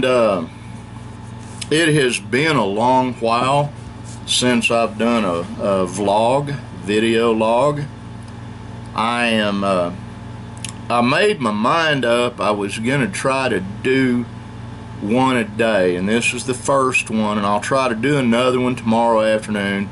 And it has been a long while since I've done a video log. I made my mind up I was going to try to do one a day, and this is the first one, and I'll try to do another one tomorrow afternoon,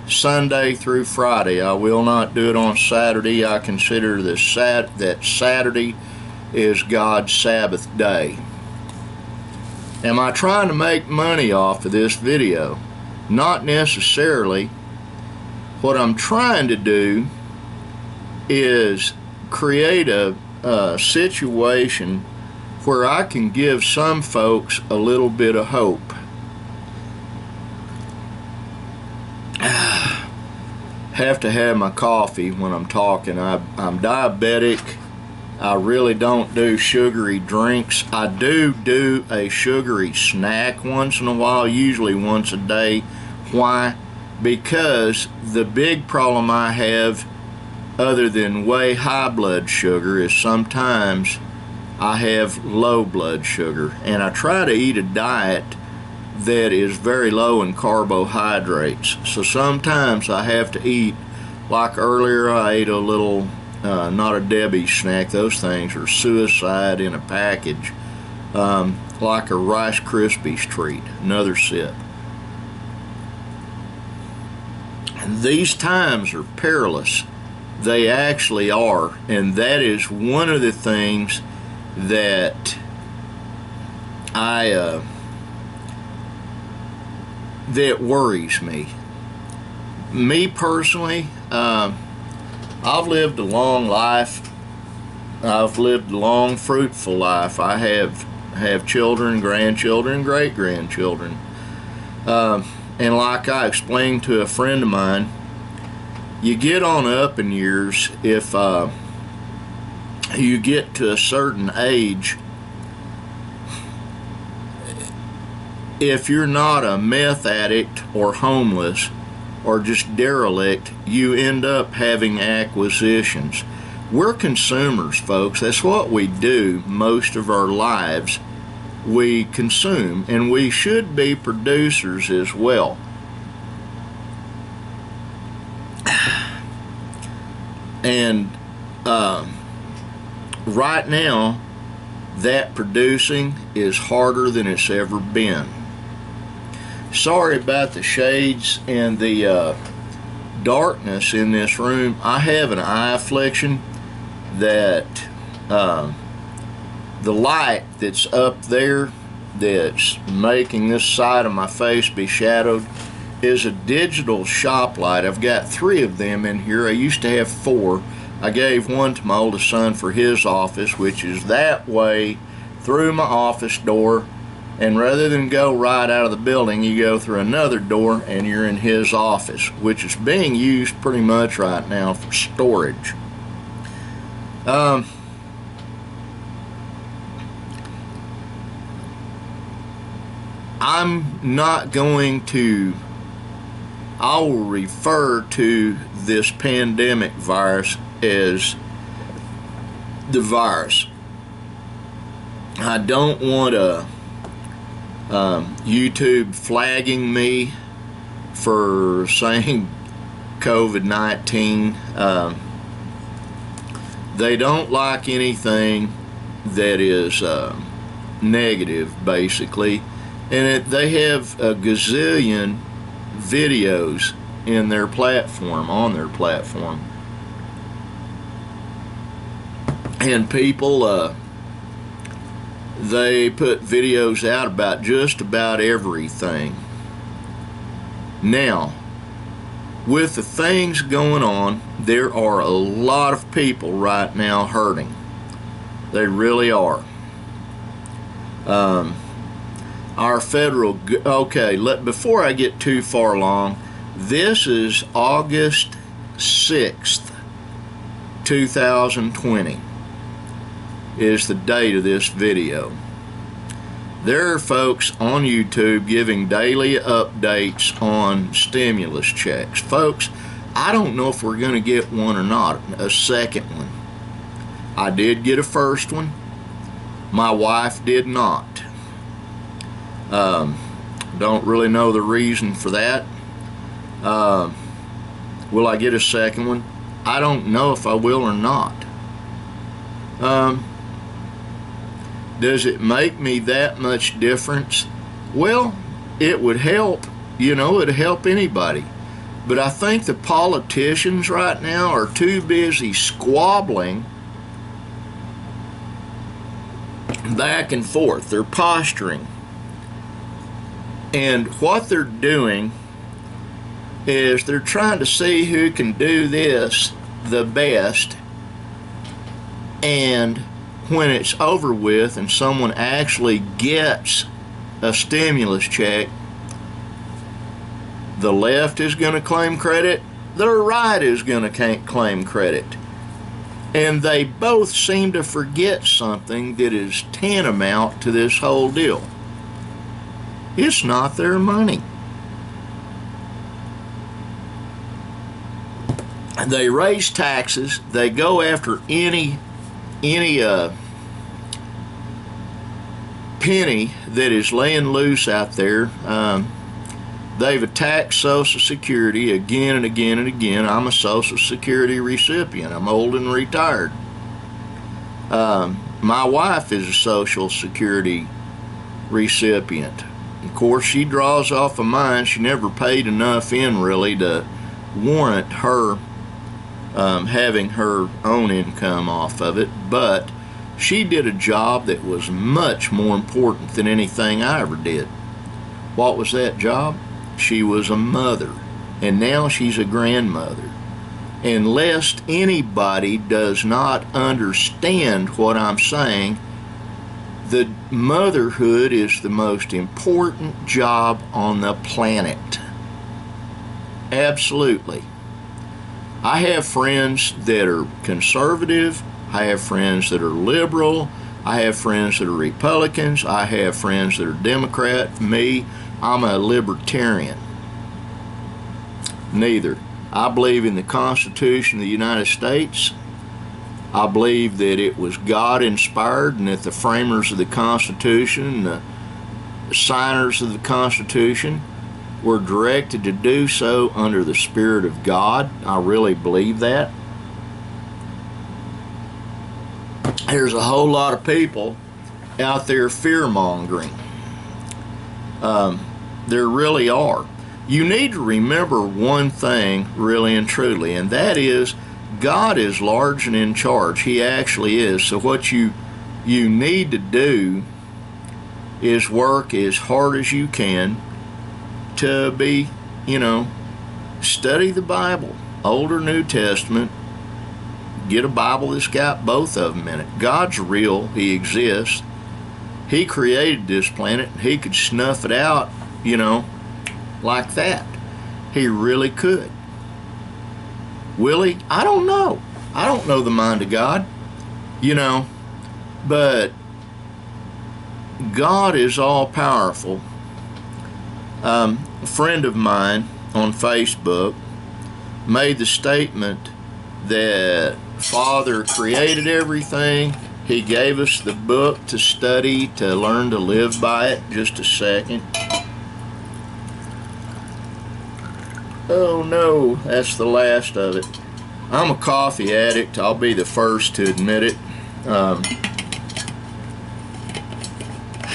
Sunday through Friday. I will not do it on Saturday. I consider that Saturday is God's Sabbath day. Am I trying to make money off of this video? Not necessarily. What I'm trying to do is create a situation where I can give some folks a little bit of hope. Have to have my coffee when I'm talking. I'm diabetic. I really don't do sugary drinks. I do a sugary snack once in a while, usually once a day. Why? Because the big problem I have, other than way high blood sugar, is sometimes I have low blood sugar, and I try to eat a diet that is very low in carbohydrates. So sometimes I have to eat, like earlier I ate a little not a Debbie snack, those things are suicide in a package, like a Rice Krispies treat, another sip. And these times are perilous. They actually are, and that is one of the things that that worries me. Me personally, I've lived a long life. I've lived a long, fruitful life. I have children, grandchildren, great-grandchildren. And like I explained to a friend of mine, you get on up in years if you get to a certain age. If you're not a meth addict or homeless or just derelict, you end up having acquisitions. We're consumers, folks. That's what we do most of our lives. We consume, and we should be producers as well. And right now, that producing is harder than it's ever been. Sorry about the shades and the darkness in this room. I have an eye affliction that the light that's up there that's making this side of my face be shadowed is a digital shop light. I've got 3 of them in here. I used to have 4. I gave one to my oldest son for his office, which is that way through my office door. And rather than go right out of the building, you go through another door and you're in his office, which is being used pretty much right now for storage. I'm not going to, I will refer to this pandemic virus as the virus. I don't want YouTube flagging me for saying COVID-19. They don't like anything that is negative, basically, and they have a gazillion videos in their platform, on their platform, and people they put videos out about just about everything. Now, with the things going on, there are a lot of people right now hurting. They really are. Our federal, okay, before I get too far along, this is August 6th, 2020. Is the date of this video. There are folks on YouTube giving daily updates on stimulus checks. Folks, I don't know if we're going to get one or not, a second one. I did get a first one. My wife did not. Don't really know the reason for that. Will I get a second one? I don't know if I will or not. Does it make me that much difference? Well, it would help. You know, it'd help anybody. But I think the politicians right now are too busy squabbling back and forth. They're posturing. And what they're doing is they're trying to see who can do this the best. And when it's over with and someone actually gets a stimulus check, the left is going to claim credit, the right is going to claim credit. And they both seem to forget something that is tantamount to this whole deal. It's not their money. They raise taxes. They go after any penny that is laying loose out there. They've attacked Social Security again and again and again. I'm a Social Security recipient. I'm old and retired. My wife is a Social Security recipient. Of course, she draws off of mine. She never paid enough in, really, to warrant her having her own income off of it. But she did a job that was much more important than anything I ever did. What was that job? She was a mother, and now she's a grandmother. And lest anybody does not understand what I'm saying, the motherhood is the most important job on the planet. Absolutely. I have friends that are conservative. I have friends that are liberal. I have friends that are Republicans. I have friends that are Democrat. Me, I'm a libertarian. Neither. I believe in the Constitution of the United States. I believe that it was God-inspired and that the framers of the Constitution, the signers of the Constitution, were directed to do so under the Spirit of God. I really believe that. There's a whole lot of people out there fear-mongering. There really are. You need to remember one thing, really and truly, and that is God is large and in charge. He actually is. So what you need to do is work as hard as you can to be, study the Bible, Old or New Testament. Get a Bible that's got both of them in it. God's real. He exists. He created this planet. He could snuff it out, like that. He really could. Will he? I don't know. I don't know the mind of God, but God is all powerful. A friend of mine on Facebook made the statement that Father created everything. He gave us the book to study, to learn to live by it. Just a second. Oh no, that's the last of it. I'm a coffee addict. I'll be the first to admit it.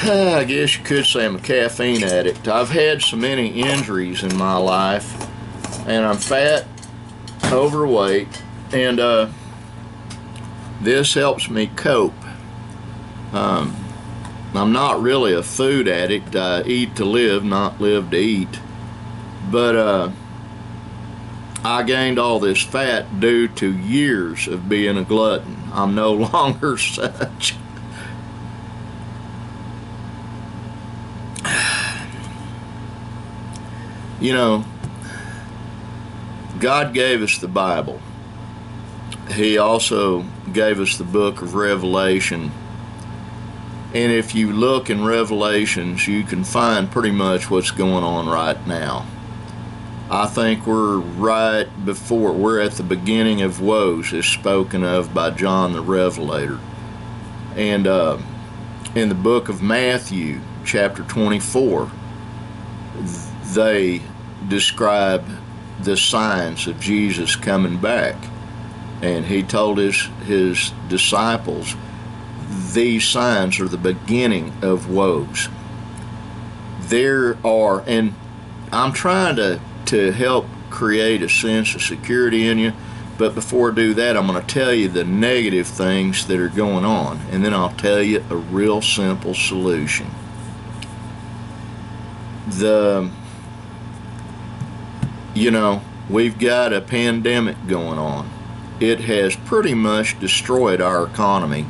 I guess you could say I'm a caffeine addict. I've had so many injuries in my life, and I'm fat, overweight, and this helps me cope. I'm not really a food addict. I eat to live, not live to eat. But I gained all this fat due to years of being a glutton. I'm no longer such. God gave us the Bible. He also gave us the book of Revelation. And if you look in Revelations, you can find pretty much what's going on right now. I think we're at the beginning of woes as spoken of by John the Revelator. And in the book of Matthew, chapter 24, they describe the signs of Jesus coming back. And he told his disciples, these signs are the beginning of woes. There are, and I'm trying to help create a sense of security in you, but before I do that, I'm going to tell you the negative things that are going on, and then I'll tell you a real simple solution. We've got a pandemic going on. It has pretty much destroyed our economy.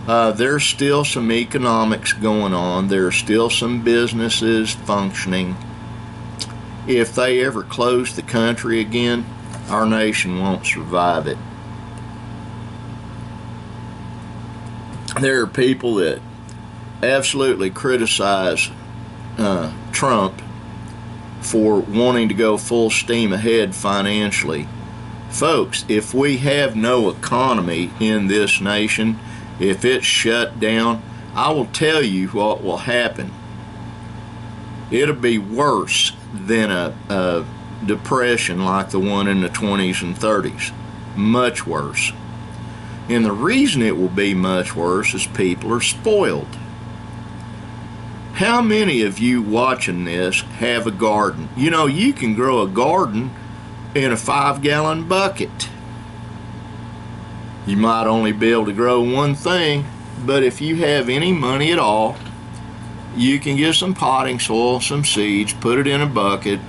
There's still some economics going on. There are still some businesses functioning. If they ever close the country again, our nation won't survive it. There are people that absolutely criticize Trump for wanting to go full steam ahead financially. Folks, if we have no economy in this nation, if it's shut down, I will tell you what will happen. It'll be worse than a depression like the one in the 20s and 30s. Much worse. And the reason it will be much worse is people are spoiled. How many of you watching this have a garden? You can grow a garden in a 5-gallon bucket. You might only be able to grow one thing, but if you have any money at all, you can get some potting soil, some seeds, put it in a bucket,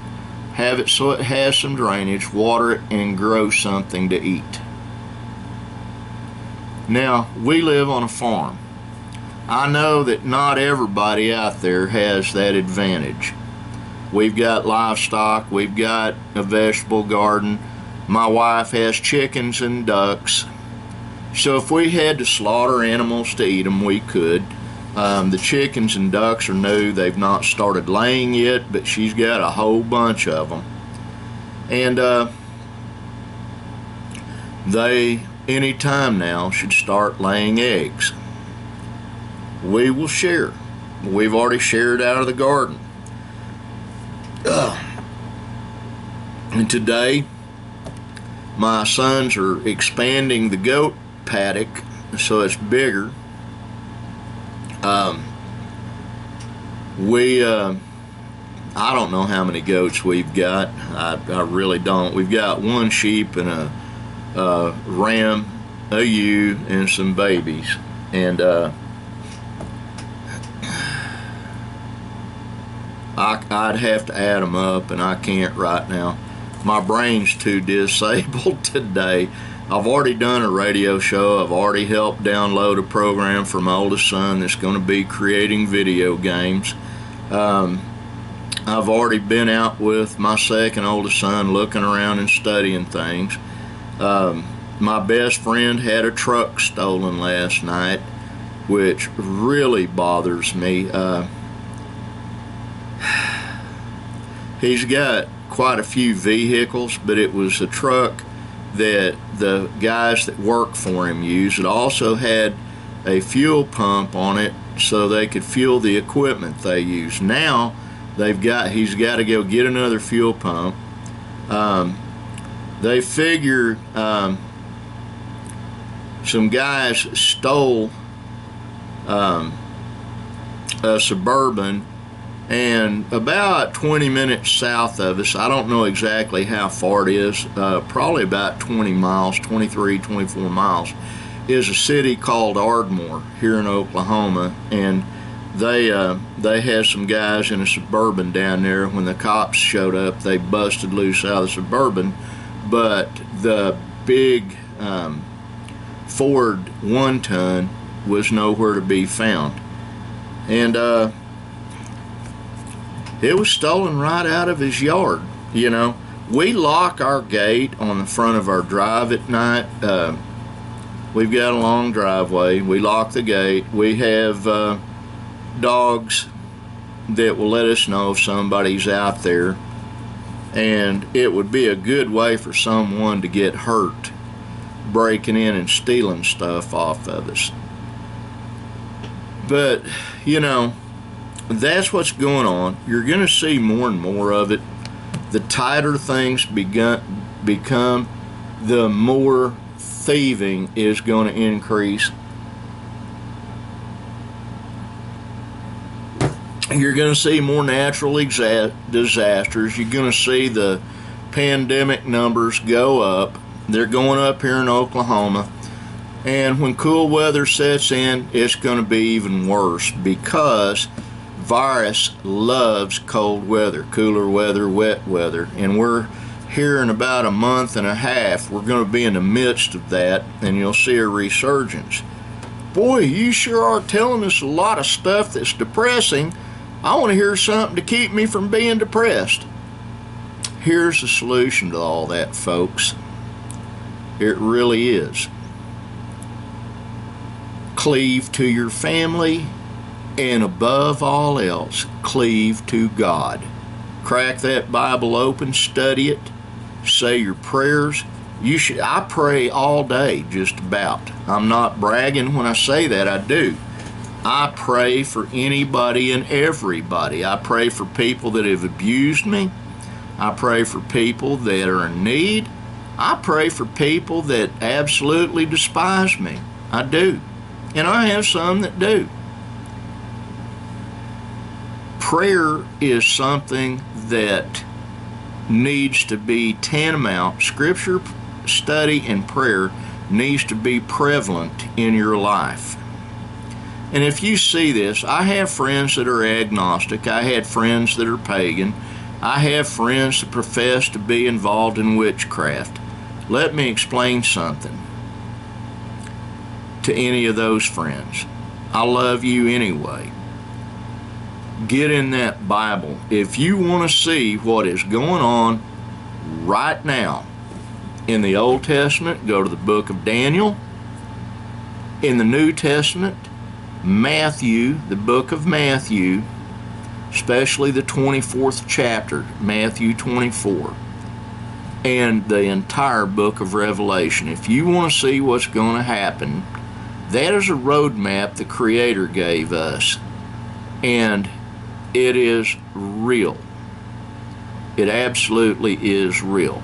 have it so it has some drainage, water it, and grow something to eat. Now, we live on a farm. I know that not everybody out there has that advantage. We've got livestock, we've got a vegetable garden. My wife has chickens and ducks. So if we had to slaughter animals to eat them, we could. The chickens and ducks are new. They've not started laying yet, but she's got a whole bunch of them. And they, any time now, should start laying eggs. We will share. We've already shared out of the garden. And today, my sons are expanding the goat paddock so it's bigger. I don't know how many goats we've got. I really don't. We've got one sheep and a ram, a ewe, and some babies. And I'd have to add them up, and I can't right now. My brain's too disabled today. I've already done a radio show. I've already helped download a program for my oldest son that's going to be creating video games. I've already been out with my second oldest son looking around and studying things. My best friend had a truck stolen last night, which really bothers me. He's got quite a few vehicles, but it was a truck that the guys that work for him use. It also had a fuel pump on it so they could fuel the equipment they use. Now he's got to go get another fuel pump. They figure some guys stole a Suburban, and about 20 minutes south of us, I don't know exactly how far it is, probably about 20 miles, 23, 24 miles, is a city called Ardmore here in Oklahoma. And they had some guys in a Suburban down there. When the cops showed up, they busted loose out of the Suburban, but the big Ford 1-ton was nowhere to be found. And it was stolen right out of his yard. We lock our gate on the front of our drive at night. We've got a long driveway. We lock the gate. We have dogs that will let us know if somebody's out there. And it would be a good way for someone to get hurt breaking in and stealing stuff off of us. But, you know, that's what's going on. You're going to see more and more of it. The tighter things become, the more thieving is going to increase. You're going to see more natural disasters. You're going to see the pandemic numbers go up. They're going up here in Oklahoma. And when cool weather sets in, it's going to be even worse, because virus loves cold weather, cooler weather, wet weather. And we're here in about a month and a half, we're going to be in the midst of that, and you'll see a resurgence. Boy, you sure are telling us a lot of stuff that's depressing. I want to hear something to keep me from being depressed. Here's the solution to all that, folks. It really is. Cleave to your family, and above all else, cleave to God. Crack that Bible open, study it, say your prayers. I pray all day, just about. I'm not bragging when I say that, I do. I pray for anybody and everybody. I pray for people that have abused me. I pray for people that are in need. I pray for people that absolutely despise me. I do. And I have some that do. Prayer is something that needs to be tantamount. Scripture study and prayer needs to be prevalent in your life. And if you see this, I have friends that are agnostic. I had friends that are pagan. I have friends that profess to be involved in witchcraft. Let me explain something to any of those friends. I love you anyway. Get in that Bible. If you want to see what is going on right now in the Old Testament, go to the book of Daniel. In the New Testament, Matthew, the book of Matthew, especially the 24th chapter, Matthew 24, and the entire book of Revelation. If you want to see what's going to happen, that is a roadmap the Creator gave us, and it is real. It absolutely is real.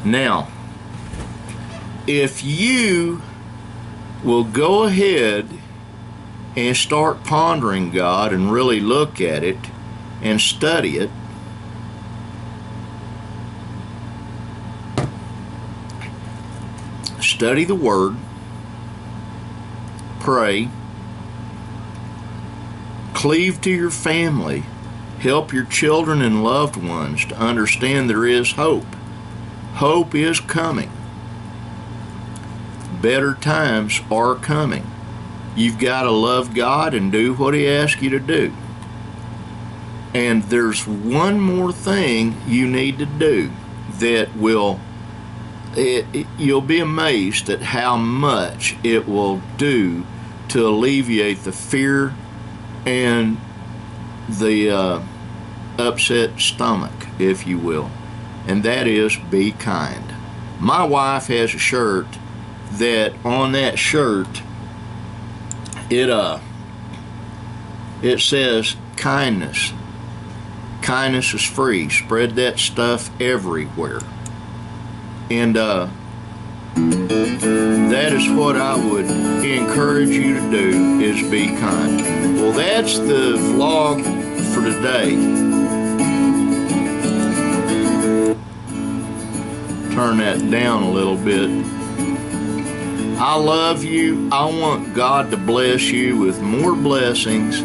Now, if you will go ahead and start pondering God and really look at it and study it, study the Word, pray, cleave to your family, help your children and loved ones to understand there is hope. Hope is coming. Better times are coming. You've got to love God and do what He asks you to do. And there's one more thing you need to do that will, you'll be amazed at how much it will do to alleviate the fear and the upset stomach, if you will. And that is, be kind. My wife has a shirt that on that shirt it says kindness. Kindness is free. Spread that stuff everywhere. And that is what I would encourage you to do, is be kind. Well, that's the vlog for today. Turn that down a little bit. I love you. I want God to bless you with more blessings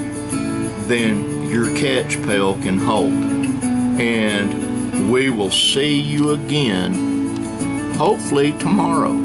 than your catch pail can hold. And we will see you again, hopefully tomorrow.